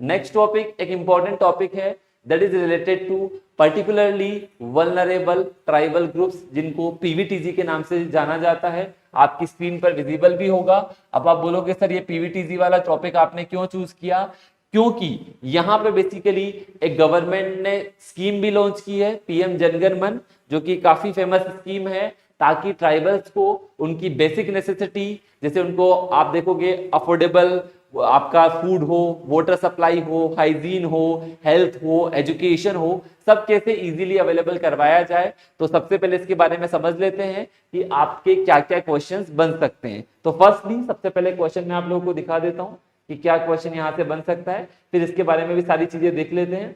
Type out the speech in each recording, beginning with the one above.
Next topic एक important topic है that is related to particularly vulnerable tribal groups, जिनको PVTG के नाम से जाना जाता है। आपकी स्क्रीन पर विजिबल भी होगा। अब आप बोलोगे सर ये पीवीटीजी वाला टॉपिक आपने क्यों चूज किया? क्योंकि यहां पे बेसिकली एक गवर्नमेंट ने स्कीम भी लॉन्च की है, पीएम जनगण मन, जो कि काफी फेमस स्कीम है, ताकि ट्राइबल्स को उनकी बेसिक नेसेसिटी, जैसे उनको आप देखोगे अफोर्डेबल आपका फूड हो, वाटर सप्लाई हो, हाइजीन हो, हेल्थ हो, एजुकेशन हो, सब कैसे इजीली अवेलेबल करवाया जाए। तो सबसे पहले इसके बारे में समझ लेते हैं कि आपके क्या क्या क्वेश्चंस बन सकते हैं। तो फर्स्टली सबसे पहले क्वेश्चन मैं आप लोगों को दिखा देता हूं कि क्या क्वेश्चन यहां से बन सकता है, फिर इसके बारे में भी सारी चीजें देख लेते हैं।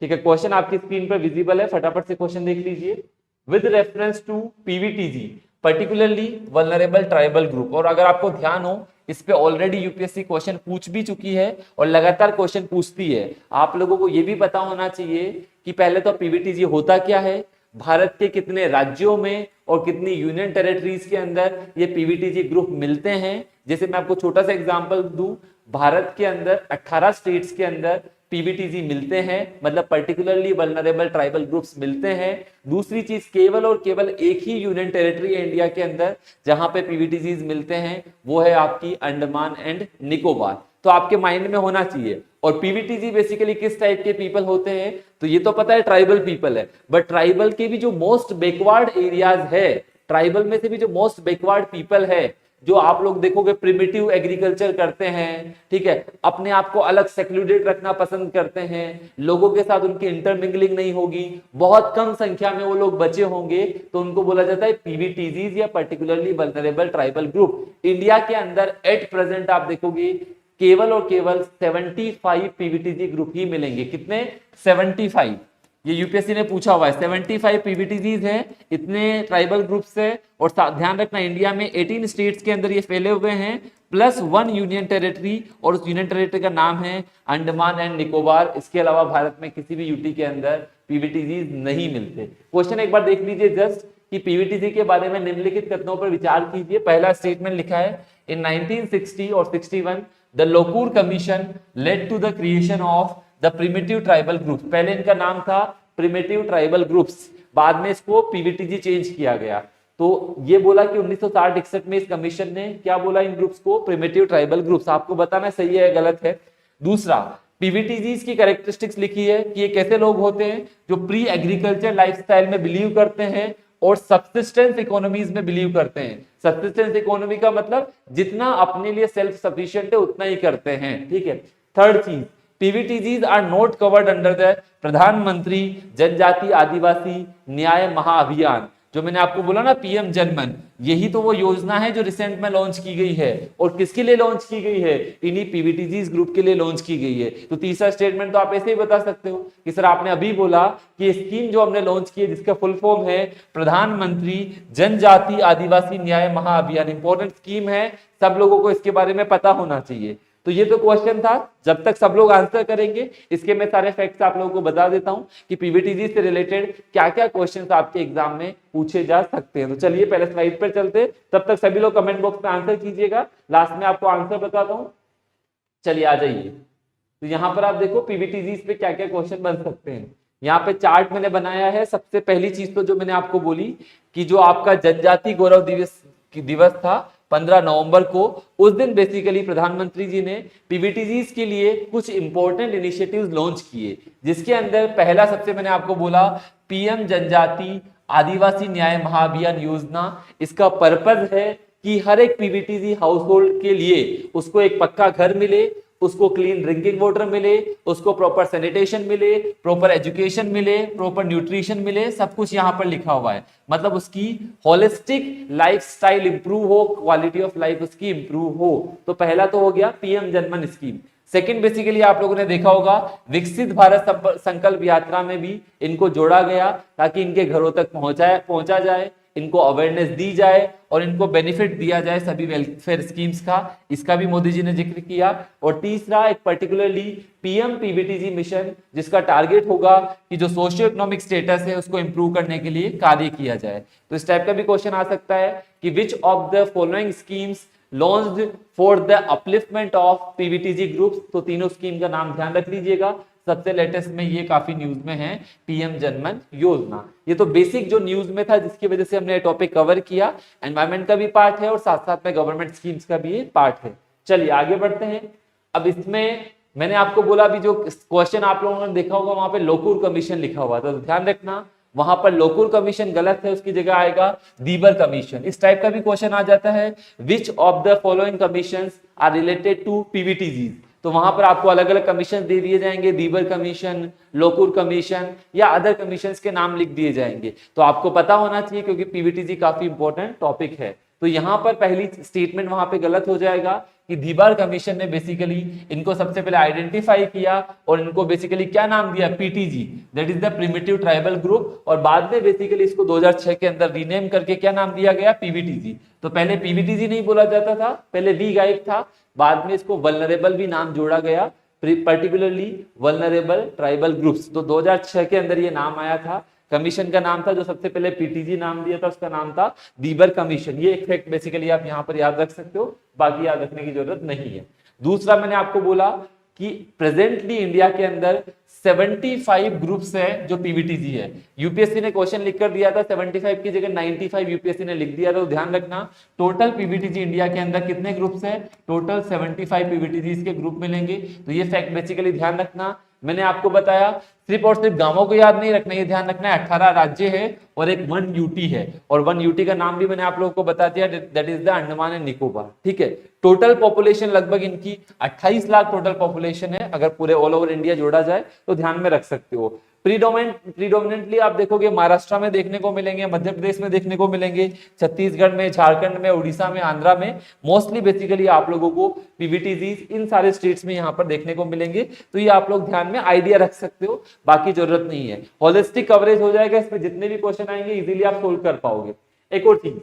ठीक है, क्वेश्चन आपकी स्क्रीन पर विजिबल है, फटाफट से क्वेश्चन देख लीजिए। With reference to PVTG particularly vulnerable tribal group, और अगर आपको ध्यान हो इस पे ऑलरेडी यूपीएससी क्वेश्चन पूछ भी चुकी है और लगातार क्वेश्चन पूछती है। आप लोगों को यह भी पता होना चाहिए कि पहले तो पीवीटीजी होता क्या है, भारत के कितने राज्यों में और कितनी यूनियन टेरिटरीज के अंदर ये पीवीटीजी ग्रुप मिलते हैं। जैसे मैं आपको छोटा सा एग्जांपल दूं, भारत के अंदर 18 स्टेट्स के अंदर पीवीटीजी मिलते हैं, मतलब पर्टिकुलरली वल्नरेबल ट्राइबल ग्रुप्स मिलते हैं। दूसरी चीज, केवल और केवल एक ही यूनियन टेरिटरी है इंडिया के अंदर जहां पे पीवीटीजीज मिलते हैं, वो है आपकी अंडमान एंड निकोबार। तो आपके माइंड में होना चाहिए। और पीवीटीजी बेसिकली किस टाइप के पीपल होते हैं, तो ये तो पता है ट्राइबल पीपल है, बट ट्राइबल के भी जो मोस्ट बैकवर्ड एरियाज है, ट्राइबल में से भी जो मोस्ट बैकवर्ड पीपल है, जो आप लोग देखोगे प्रिमिटिव एग्रीकल्चर करते हैं, ठीक है, अपने आप को अलग सेक्लूडेड रखना पसंद करते हैं, लोगों के साथ उनकी इंटरमिंगलिंग नहीं होगी, बहुत कम संख्या में वो लोग बचे होंगे, तो उनको बोला जाता है पीवीटीजीज या particularly vulnerable tribal group. India के अंदर एट प्रेजेंट आप देखोगे केवल और केवल 75 पीवीटीजी ग्रुप ही मिलेंगे। कितने? 75। ये यूपीएससी ने पूछा हुआ है, 75 पीवीटीजीज हैं, इतने ट्राइबल ग्रुप्स है। और ध्यान रखना इंडिया में 18 स्टेट्स के अंदर ये फैले हुए हैं, प्लस 1 यूनियन टेरिटरी, और उस यूनियन टेरिटरी का नाम है अंडमान एंड निकोबार। इसके अलावा भारत में किसी भी यूटी के अंदर पीवीटीजीज नहीं मिलते। क्वेश्चन एक बार देख लीजिए जस्ट कि पीवीटीजी के बारे में निम्नलिखित कथनों पर विचार कीजिए। पहला स्टेटमेंट लिखा है, इन 1960 और 61 the Lokur commission led to the creation of the primitive tribal groups. पहले इनका नाम था प्रिमिटिव ट्राइबल ग्रुप्स, बाद में इसको पीवीटीजी चेंज किया गया। तो ये बोला कि 1960-61 में इस कमीशन ने क्या बोला, इन ग्रुप्स को प्रिमिटिव ट्राइबल ग्रुप्स। आपको बताना सही है गलत है। दूसरा, पीवीटीजीज की कैरेक्टरिस्टिक्स लिखी है कि ये कैसे लोग होते हैं जो प्री एग्रीकल्चर लाइफस्टाइल में बिलीव करते हैं और सब्सिस्टेंस इकोनॉमीज में बिलीव करते हैं। सब्सिस्टेंस इकोनॉमी का मतलब जितना अपने लिए सेल्फ सफिशिएंट है उतना ही करते हैं, ठीक है। थर्ड चीज, PVTGs are not covered under the प्रधानमंत्री जनजाति आदिवासी न्याय महाअभियान। जो मैंने आपको बोला ना पीएम जनमन, यही तो वो योजना है जो रिसेंट में लॉन्च की गई है। और किसके लिए लॉन्च की गई है? इन्हीं पीवीटीजीज ग्रुप के लिए लॉन्च की गई है। तो तीसरा स्टेटमेंट तो आप ऐसे ही बता सकते हो कि सर आपने अभी बोला कि स्कीम जो हमने लॉन्च की है जिसका फुल फॉर्म है प्रधानमंत्री जनजाति आदिवासी न्याय महाअभियान, इंपॉर्टेंट स्कीम है, सब लोगों को इसके बारे में पता होना चाहिए। तो ये तो क्वेश्चन था, जब तक सब लोग आंसर करेंगे इसके मैं सारे फैक्ट्स आप लोगों को बता देता हूं कि पीवीटीजी से रिलेटेड क्या क्या क्वेश्चंस आपके एग्जाम में पूछे जा सकते हैं। तो चलिए पहले स्लाइड पर चलते, तब तक सभी लोग कमेंट बॉक्स में आंसर कीजिएगा, लास्ट में आपको आंसर बताता हूं। चलिए आ जाइए। तो यहाँ पर आप देखो पीवीटीजी पे क्या क्या क्वेश्चन बन सकते हैं। यहाँ पे चार्ट मैंने बनाया है। सबसे पहली चीज तो जो मैंने आपको बोली कि जो आपका जनजाति गौरव दिवस था 15 नवंबर को, उस दिन बेसिकली प्रधानमंत्री जी ने पीवीटीजीज के लिए कुछ इंपॉर्टेंट इनिशिएटिव्स लॉन्च किए, जिसके अंदर पहला सबसे मैंने आपको बोला पीएम जनजाति आदिवासी न्याय महाअभियान योजना। इसका पर्पस है कि हर एक पीवीटीजी हाउस होल्ड के लिए उसको एक पक्का घर मिले, उसको क्लीन ड्रिंकिंग वाटर मिले, उसको प्रॉपर सैनिटेशन मिले, प्रॉपर एजुकेशन मिले, प्रॉपर न्यूट्रिशन मिले, सब कुछ यहाँ पर लिखा हुआ है। मतलब उसकी होलिस्टिक लाइफस्टाइल इंप्रूव हो, क्वालिटी ऑफ लाइफ उसकी इंप्रूव हो। तो पहला तो हो गया पीएम जनमन स्कीम। सेकंड बेसिकली आप लोगों ने देखा होगा विकसित भारत संकल्प यात्रा में भी इनको जोड़ा गया ताकि इनके घरों तक पहुंचा जाए, इनको अवेयरनेस दी जाए और इनको बेनिफिट दिया जाए सभी वेलफेयर स्कीम्स का। इसका भी मोदी जी ने जिक्र किया। और तीसरा एक पर्टिकुलरली पीएम पीवीटीजी मिशन, जिसका टारगेट होगा कि जो सोशियो इकोनॉमिक स्टेटस है उसको इंप्रूव करने के लिए कार्य किया जाए। तो इस टाइप का भी क्वेश्चन आ सकता है कि विच of the following schemes launched for the upliftment of PVTG groups. तो तीनों स्कीम का नाम ध्यान रख लीजिएगा। सबसे लेटेस्ट में ये काफी न्यूज में है, पीएम जनमन योजना। ये तो बेसिक जो न्यूज में था जिसकी वजह से हमने ये टॉपिक कवर किया। एनवायरमेंट का भी पार्ट है और साथ साथ में गवर्नमेंट स्कीम्स का भी ये पार्ट है। चलिए आगे बढ़ते हैं। अब इसमें मैंने आपको बोला अभी जो क्वेश्चन आप लोगों ने देखा होगा वहां पे लोकूर कमीशन लिखा हुआ था, तो ध्यान रखना वहां पर लोकूर कमीशन गलत है, उसकी जगह आएगा दीबर कमीशन। इस टाइप का भी क्वेश्चन आ जाता है, which of the following commissions are related to PVTG. तो वहां पर आपको अलग अलग कमीशन दे दिए जाएंगे, दीबर कमीशन, लोकूर कमीशन या अदर कमीशंस के नाम लिख दिए जाएंगे। तो आपको पता होना चाहिए क्योंकि पीवीटीजी काफी इंपॉर्टेंट टॉपिक है। तो यहां पर पहली स्टेटमेंट वहां पे गलत हो जाएगा कि दीबार कमीशन ने बेसिकली इनको सबसे पहले आइडेंटिफाई किया और इनको बेसिकली क्या नाम दिया, PTG, that is the primitive tribal group, और बाद में बेसिकली इसको 2006 के अंदर रीनेम करके क्या नाम दिया गया, पीवीटीजी। तो पहले पीवीटीजी नहीं बोला जाता था, पहले वी गायब था, बाद में इसको वल्नरेबल भी नाम जोड़ा गया, पर्टिकुलरली वल्नरेबल ट्राइबल ग्रुप्स। तो 2006 के अंदर ये नाम आया था। कमीशन का नाम था जो सबसे पहले पीटीजी नाम दिया था, उसका नाम था दीबर कमीशन। ये एक फैक्ट बेसिकली आप यहाँ पर याद रख सकते हो, बाकी याद रखने की जरूरत नहीं है। दूसरा मैंने आपको बोला कि प्रेजेंटली इंडिया के अंदर 75 ग्रुप्स है जो पीवीटीजी है। यूपीएससी ने क्वेश्चन लिख कर दिया था 75 की जगह 95 यूपीएससी ने लिख दिया था। तो ध्यान रखना टोटल पीवीटीजी इंडिया के अंदर कितने ग्रुप्स है, टोटल 75 पीवीटीजी के ग्रुप मिलेंगे। तो ये फैक्ट बेसिकली ध्यान रखना। मैंने आपको बताया सिर्फ और सिर्फ गांवों को याद नहीं रखना, ये ध्यान रखना है 18 राज्य है और एक 1 यूटी है, और 1 यूटी का नाम भी मैंने आप लोगों को बता दिया, that is the Andaman and Nicobar. ठीक है, टोटल पॉपुलेशन लगभग इनकी 28 लाख टोटल पॉपुलेशन है। अगर पूरे ऑल ओवर इंडिया जोड़ा जाए तो ध्यान में रख सकते हो। प्रीडोमिनेंटली आप देखोगे महाराष्ट्र में देखने को मिलेंगे, मध्य प्रदेश में देखने को मिलेंगे, छत्तीसगढ़ में, झारखंड में, उड़ीसा में, आंध्रा में, मोस्टली बेसिकली आप लोगों को पीवीटीजी इन सारे स्टेट्स में यहाँ पर देखने को मिलेंगे। तो ये आप लोग ध्यान में आइडिया रख सकते हो, बाकी जरूरत नहीं है। होलिस्टिक कवरेज हो जाएगा, इसमें जितने भी क्वेश्चन आएंगे इजीली आप सोल्व कर पाओगे। एक और चीज,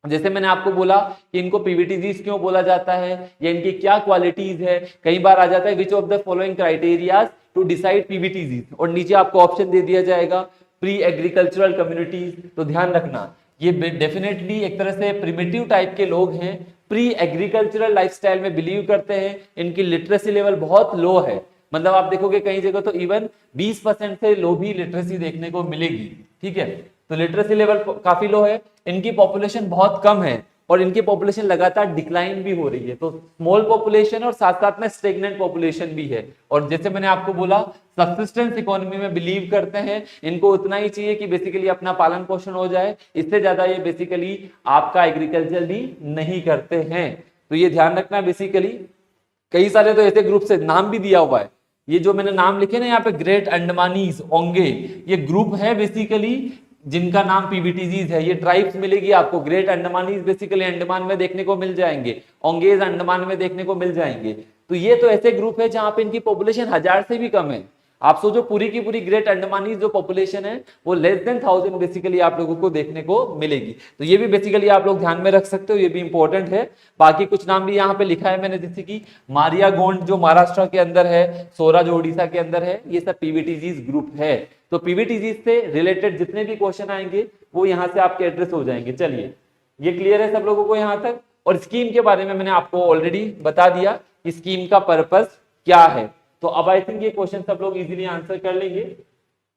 जैसे मैंने आपको बोला कि इनको पीवीटीजीज क्यों बोला जाता है या इनकी क्या क्वालिटीज है, कई बार आ जाता है which of the following criterias to decide PVTGs, और नीचे आपको ऑप्शन दे दिया जाएगा प्री एग्रीकल्चरल कम्युनिटीज। तो ध्यान रखना ये डेफिनेटली एक तरह से प्रिमिटिव टाइप के लोग हैं, प्री एग्रीकल्चरल लाइफस्टाइल में बिलीव करते हैं, इनकी लिटरेसी लेवल बहुत लो है। मतलब आप देखोगे कई जगह तो इवन 20% से लो भी लिटरेसी देखने को मिलेगी। ठीक है, तो लिटरेसी लेवल काफी लो है, इनकी पॉपुलेशन बहुत कम है और इनकी पॉपुलेशन लगातार डिक्लाइन भी हो रही है। तो स्मॉल पॉपुलेशन और साथ साथ में स्टेगनेंट पॉपुलेशन भी है। और जैसे मैंने आपको बोला सब्सिस्टेंस इकोनॉमी में बिलीव करते हैं, इनको उतना ही चाहिए कि बेसिकली अपना पालन पोषण हो जाए, इससे ज्यादा ये बेसिकली आपका एग्रीकल्चर भी नहीं करते हैं। तो ये ध्यान रखना। बेसिकली कई सारे तो ऐसे ग्रुप से नाम भी दिया हुआ है, ये जो मैंने नाम लिखे ना यहाँ पे, ग्रेट अंडमानीज, ओंगे, ये ग्रुप है बेसिकली जिनका नाम पीवीटीजीज है। ये ट्राइब्स मिलेगी आपको, ग्रेट अंडमानीज बेसिकली अंडमान में देखने को मिल जाएंगे, ओंगेज अंडमान में देखने को मिल जाएंगे। तो ये तो ऐसे ग्रुप है जहां पे इनकी पॉपुलेशन 1000 से भी कम है। आप सोचो पूरी की पूरी ग्रेट अंडमानीज जो पॉपुलेशन है वो लेस देन 1000 बेसिकली आप लोगों को देखने को मिलेगी। तो ये भी बेसिकली आप लोग ध्यान में रख सकते हो, ये भी इंपॉर्टेंट है। बाकी कुछ नाम भी यहाँ पे लिखा है मैंने, जैसे कि मारिया गोंड जो महाराष्ट्र के अंदर है, सोरा जो उड़ीसा के अंदर है, ये सब पीवीटीजीज ग्रुप है। तो पीवीटीजीज से रिलेटेड जितने भी क्वेश्चन आएंगे वो यहाँ से आपके एड्रेस हो जाएंगे। चलिए ये क्लियर है सब लोगों को यहाँ तक। और स्कीम के बारे में मैंने आपको ऑलरेडी बता दिया कि स्कीम का पर्पस क्या है। तो अब आई थिंक ये क्वेश्चन सब लोग इजीली आंसर कर लेंगे।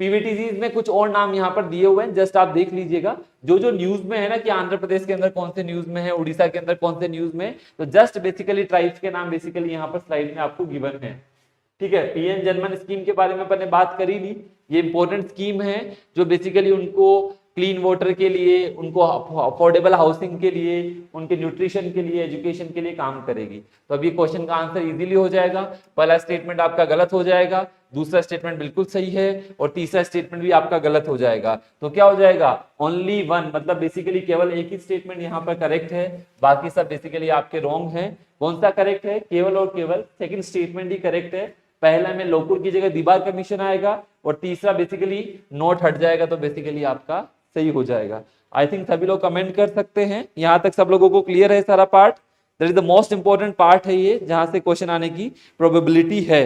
पीवीटीजीज में कुछ और नाम यहाँ पर दिए हुए हैं, जस्ट आप देख लीजिएगा जो जो न्यूज में है ना कि आंध्र प्रदेश के अंदर कौन से न्यूज में है, उड़ीसा के अंदर कौन से न्यूज में, तो जस्ट बेसिकली ट्राइब्स के नाम बेसिकली यहाँ पर स्लाइड में आपको गिवन है। ठीक है, पीएम जनमन स्कीम के बारे में अपन ने बात करी ली। ये इंपॉर्टेंट स्कीम है जो बेसिकली उनको क्लीन वाटर के लिए, उनको अफोर्डेबल हाउसिंग के लिए, उनके न्यूट्रिशन के लिए, एजुकेशन के लिए काम करेगी। तो अब ये क्वेश्चन का आंसर इजीली हो जाएगा। पहला स्टेटमेंट आपका गलत हो जाएगा, दूसरा स्टेटमेंट बिल्कुल सही है और तीसरा स्टेटमेंट भी आपका गलत हो जाएगा। तो क्या हो जाएगा, ओनली वन, मतलब बेसिकली केवल एक ही स्टेटमेंट यहाँ पर करेक्ट है, बाकी सब बेसिकली आपके रॉन्ग है। कौन सा करेक्ट है, केवल और केवल सेकंड स्टेटमेंट ही करेक्ट है। पहला में लोकुर की जगह दीबार कमीशन आएगा और तीसरा बेसिकली नोट हट जाएगा, तो बेसिकली आपका सही हो जाएगा। आई थिंक सभी लोग कमेंट कर सकते हैं, यहाँ तक सब लोगों को क्लियर है सारा part. That is the most important part है ये, जहां से क्वेश्चन आने की प्रोबेबिलिटी है।